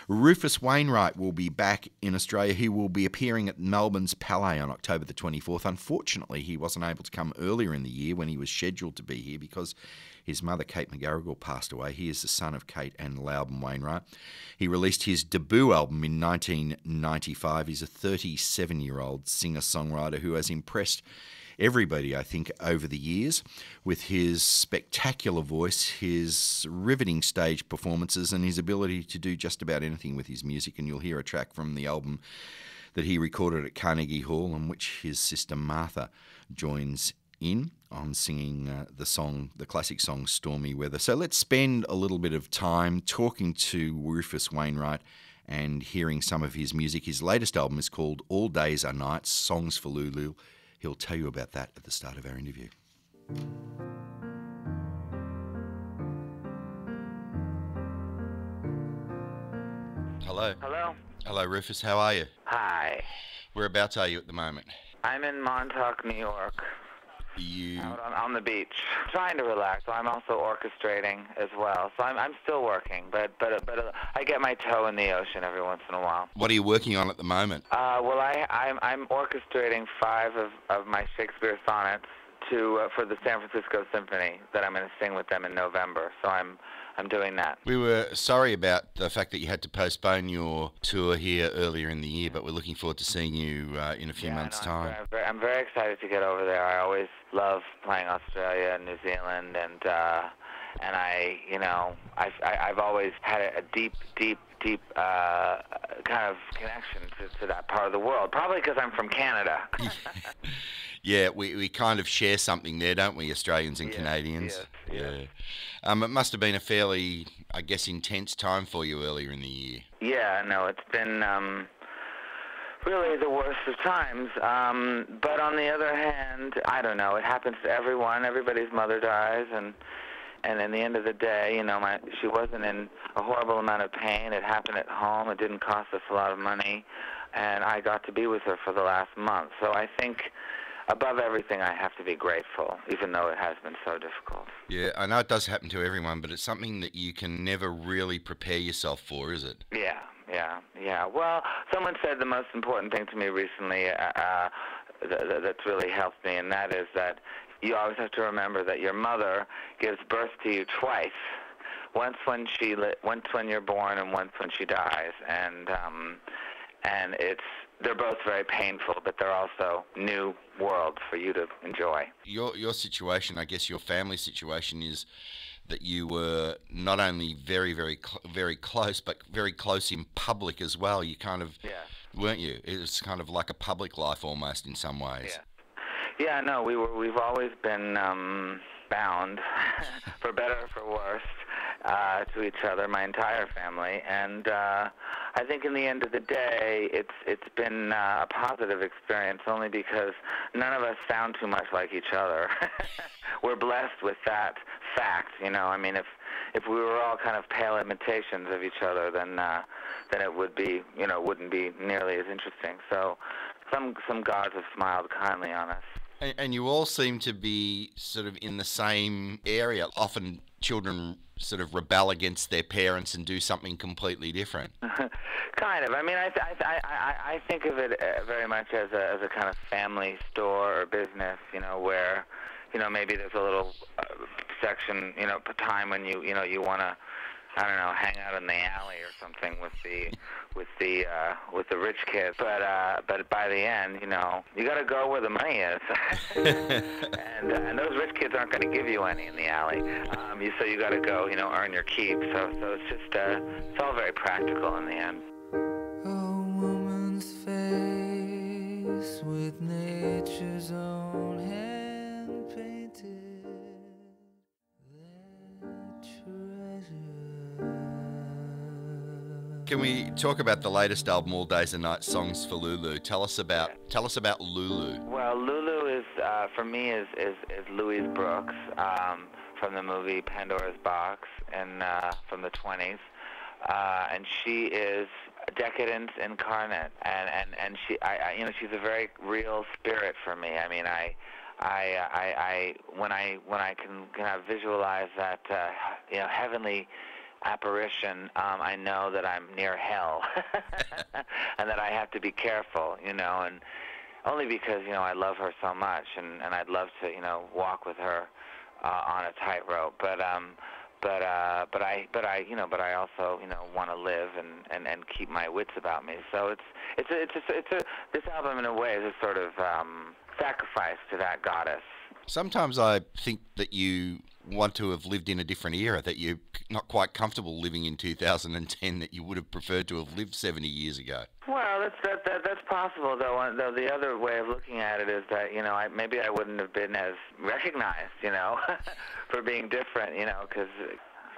Rufus Wainwright will be back in Australia. He will be appearing at Melbourne's Palais on October the 24th. Unfortunately, he wasn't able to come earlier in the year when he was scheduled to be here because his mother, Kate McGarrigle, passed away. He is the son of Kate and Loudon Wainwright. He released his debut album in 1995. He's a 37-year-old singer-songwriter who has impressed everybody, I think, over the years with his spectacular voice, his riveting stage performances, and his ability to do just about anything with his music. And you'll hear a track from the album that he recorded at Carnegie Hall, in which his sister Martha joins in on singing the classic song Stormy Weather. So let's spend a little bit of time talking to Rufus Wainwright and hearing some of his music. His latest album is called All Days Are Nights, Songs for Lulu. He'll tell you about that at the start of our interview. Hello. Hello. Hello, Rufus. How are you? Hi. Whereabouts are you at the moment? I'm in Montauk, New York, You... out on the beach, trying to relax. So I'm also orchestrating as well. So I'm still working, but I get my toe in the ocean every once in a while. What are you working on at the moment? Well, I'm orchestrating 5 of my Shakespeare sonnets for the San Francisco Symphony that I'm going to sing with them in November. So I'm doing that. We were sorry about the fact that you had to postpone your tour here earlier in the year, but we're looking forward to seeing you in a few months' time. I'm very excited to get over there. I always love playing Australia and New Zealand, and I've always had a deep kind of connection to that part of the world. Probably because I'm from Canada. Yeah, we kind of share something there, don't we, Australians and Canadians? Yes. It must have been a fairly, I guess, intense time for you earlier in the year. Yeah, no, it's been really the worst of times. But on the other hand, I don't know, it happens to everyone. Everybody's mother dies, and in the end of the day, she wasn't in a horrible amount of pain. It happened at home. It didn't cost us a lot of money, and I got to be with her for the last month. So I think, above everything, I have to be grateful, even though it has been so difficult. Yeah, I know it does happen to everyone, but it's something that you can never really prepare yourself for, is it? Yeah. Well, someone said the most important thing to me recently that's really helped me, and that is that you always have to remember that your mother gives birth to you twice. Once when you're born, and once when she dies, and they're both very painful, but they're also new worlds for you to enjoy. Your situation, I guess your family situation, is that you were not only very, very, very close, but very close in public as well. You kind of, weren't you? It was kind of like a public life almost in some ways. Yeah, no, we've always been bound, for better or for worse, to each other, my entire family, and I think in the end of the day, it's been a positive experience only because none of us sound too much like each other. We're blessed with that fact, I mean, if we were all kind of pale imitations of each other, then it would be, wouldn't be nearly as interesting. So some gods have smiled kindly on us. And you all seem to be sort of in the same area. Often children sort of rebel against their parents and do something completely different. Kind of. I mean, I think of it very much as a kind of family store or business, where, maybe there's a little section, time when you want to, I don't know, hang out in the alley or something with the rich kids. But by the end, you got to go where the money is, and those rich kids aren't going to give you any in the alley. So you got to go, earn your keep. So it's just it's all very practical in the end. A woman's face with nature's own hand painted that treasure. Can we talk about the latest album, All Days and Nights, Songs for Lulu? Tell us about Lulu. Well, Lulu is for me is Louise Brooks from the movie Pandora's Box and from the 20s. And she is decadence incarnate, and she's a very real spirit for me. I mean, when I can kind of visualize that heavenly apparition, I know that I'm near hell, and that I have to be careful, and only because I love her so much, and I'd love to walk with her on a tightrope, but I also want to live and keep my wits about me. So this album in a way is a sort of sacrifice to that goddess. Sometimes I think that you want to have lived in a different era, that you're not quite comfortable living in 2010, that you would have preferred to have lived 70 years ago. Well, that's possible, though the other way of looking at it is that, maybe I wouldn't have been as recognized, for being different, because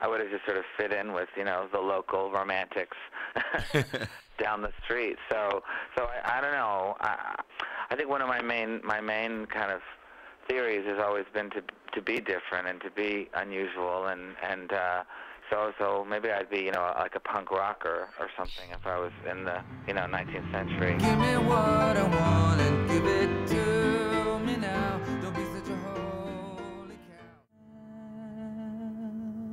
I would have just sort of fit in with, the local romantics down the street. So I don't know. I think one of my main kind of theories has always been to be different and to be unusual, and so maybe I'd be like a punk rocker or something if I was in the 19th century. Give me what I want and give it to me now. Don't be such a holy cow.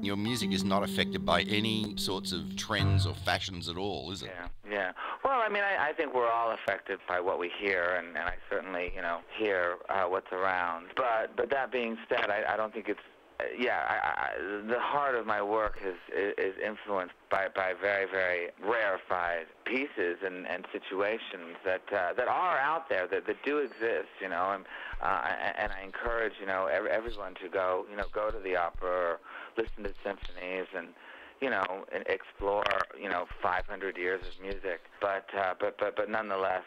Your music is not affected by any sorts of trends or fashions at all, is it? Yeah. Well, I mean, I think we're all affected by what we hear, and I certainly, hear what's around. But that being said, I don't think it's, the heart of my work is influenced by very, very rarefied pieces and situations that are out there, that do exist, and I encourage, everyone to go to the opera or listen to symphonies and explore 500 years of music, but nonetheless,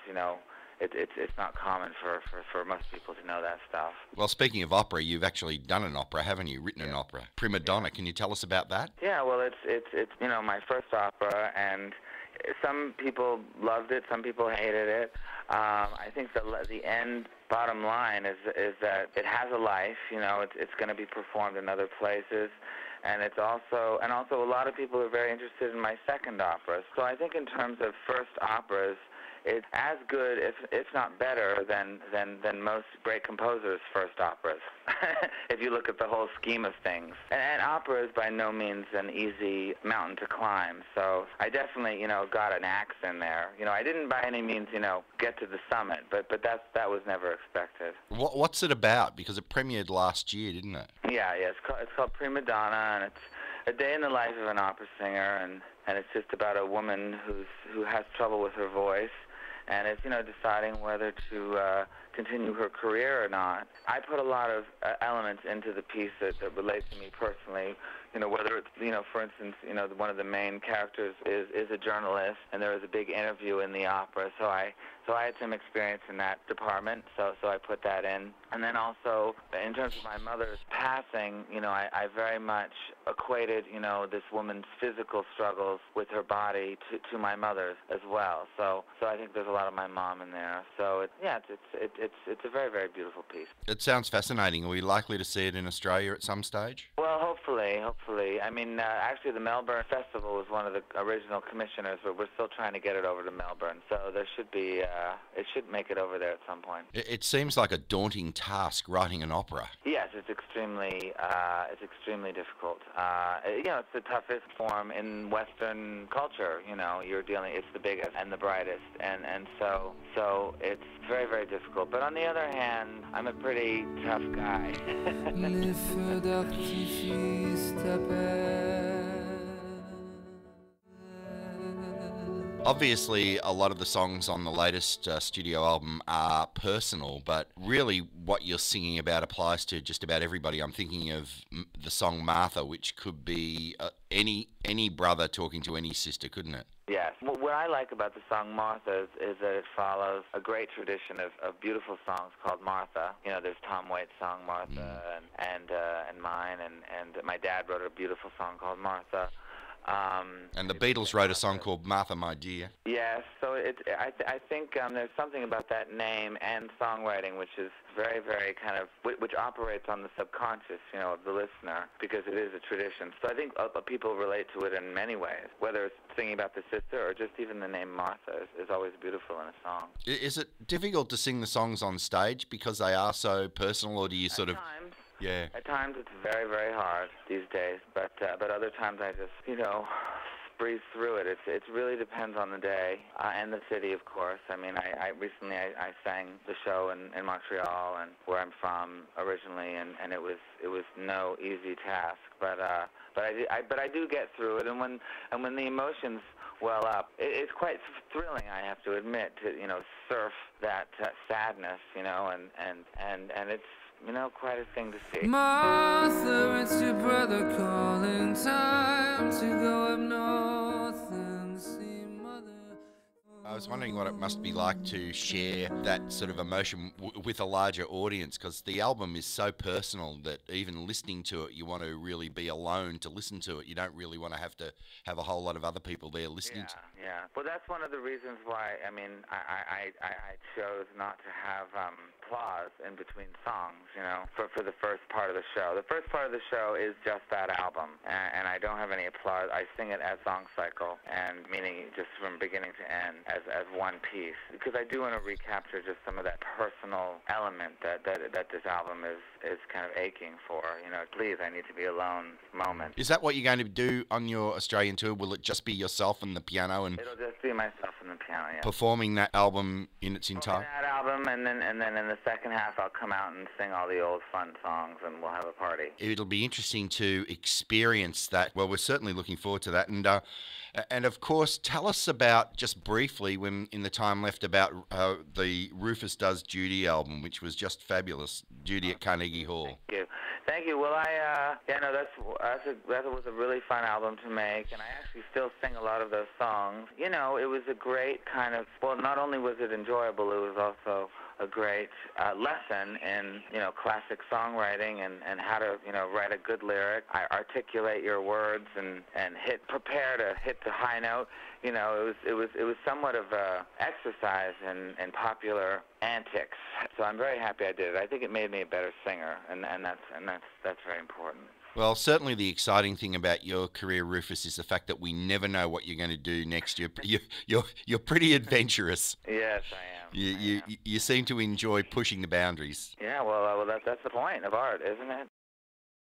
it's not common for most people to know that stuff. Well, speaking of opera, you've actually done an opera, haven't you? Written an opera, Prima Donna. Can you tell us about that? Yeah, well, it's my first opera, and some people loved it, some people hated it. I think the end bottom line is that it has a life. It's going to be performed in other places. And also a lot of people are very interested in my second opera. So I think in terms of first operas, it's as good, if not better, than most great composers' first operas, if you look at the whole scheme of things. And opera is by no means an easy mountain to climb. So I definitely, got an axe in there. I didn't by any means, get to the summit, but that was never expected. What's it about? Because it premiered last year, didn't it? Yeah, it's called Prima Donna, and it's a day in the life of an opera singer, and it's just about a woman who has trouble with her voice, and it's deciding whether to continue her career or not. I put a lot of elements into the piece that relate to me personally. Whether it's for instance, one of the main characters is a journalist, and there was a big interview in the opera, so I had some experience in that department, so I put that in. And then also, in terms of my mother's passing, I very much equated, this woman's physical struggles with her body to my mother's as well. So I think there's a lot of my mom in there. So it's a very, very beautiful piece. It sounds fascinating. Are we likely to see it in Australia at some stage? Well, hopefully. I mean, actually, the Melbourne Festival was one of the original commissioners, but we're still trying to get it over to Melbourne. So there should be, it should make it over there at some point. It seems like a daunting task writing an opera. Yes, it's extremely difficult. It's the toughest form in Western culture. It's the biggest and the brightest, and so it's very, very difficult. But on the other hand, I'm a pretty tough guy. Les feux d'artifice t'appellent. Obviously, a lot of the songs on the latest studio album are personal, but really what you're singing about applies to just about everybody. I'm thinking of the song Martha, which could be any brother talking to any sister, couldn't it? Yes. What I like about the song Martha is that it follows a great tradition of beautiful songs called Martha. There's Tom Waits' song Martha and mine, and my dad wrote a beautiful song called Martha. And the Beatles wrote a song called Martha, My Dear. Yes, so I think there's something about that name and songwriting which is very, very kind of, which operates on the subconscious, of the listener, because it is a tradition. So I think people relate to it in many ways, whether it's singing about the sister or just even the name Martha is always beautiful in a song. Is it difficult to sing the songs on stage because they are so personal, or do you sort of... Yeah. At times it's very, very hard these days, but other times I just, breeze through it. It really depends on the day and the city, of course. I mean, I recently I sang the show in Montreal, and where I'm from originally, and it was no easy task, but I do get through it, and when the emotions well up, it's quite thrilling, I have to admit, to surf that sadness, and it's quite a thing to see. Martha, it's your brother calling. Time to go up north and see mother. I was wondering what it must be like to share that sort of emotion with a larger audience, because the album is so personal that even listening to it, you want to really be alone to listen to it. You don't really want to have a whole lot of other people there listening to it. Yeah. Well, that's one of the reasons why, I chose not to have applause in between songs, for the first part of the show. The first part of the show is just that album, and I don't have any applause. I sing it as song cycle, and meaning just from beginning to end as one piece, because I do want to recapture just some of that personal element that this album is kind of aching for. Please, I need to be alone moment. Is that what you're going to do on your Australian tour? Will it just be yourself and the piano and It'll just be myself and the piano, yeah. performing that album in its entirety? That album, and then in the second half, I'll come out and sing all the old fun songs, and we'll have a party. It'll be interesting to experience that. Well, we're certainly looking forward to that. And of course, tell us about, just briefly, when in the time left, about the Rufus Does Judy album, which was just fabulous. Judy at Carnegie Hall. Thank you. Well, that was a really fun album to make, and I actually still sing a lot of those songs. It was a great kind of, well, not only was it enjoyable, it was also a great lesson in, classic songwriting and how to, write a good lyric, articulate your words, and prepare to hit the high note. It was somewhat of a exercise in popular antics. So I'm very happy I did it. I think it made me a better singer, and that's very important. Well, certainly the exciting thing about your career, Rufus, is the fact that we never know what you're going to do next. You're pretty adventurous. Yes, I am. You seem to enjoy pushing the boundaries. Yeah, well, that's the point of art, isn't it?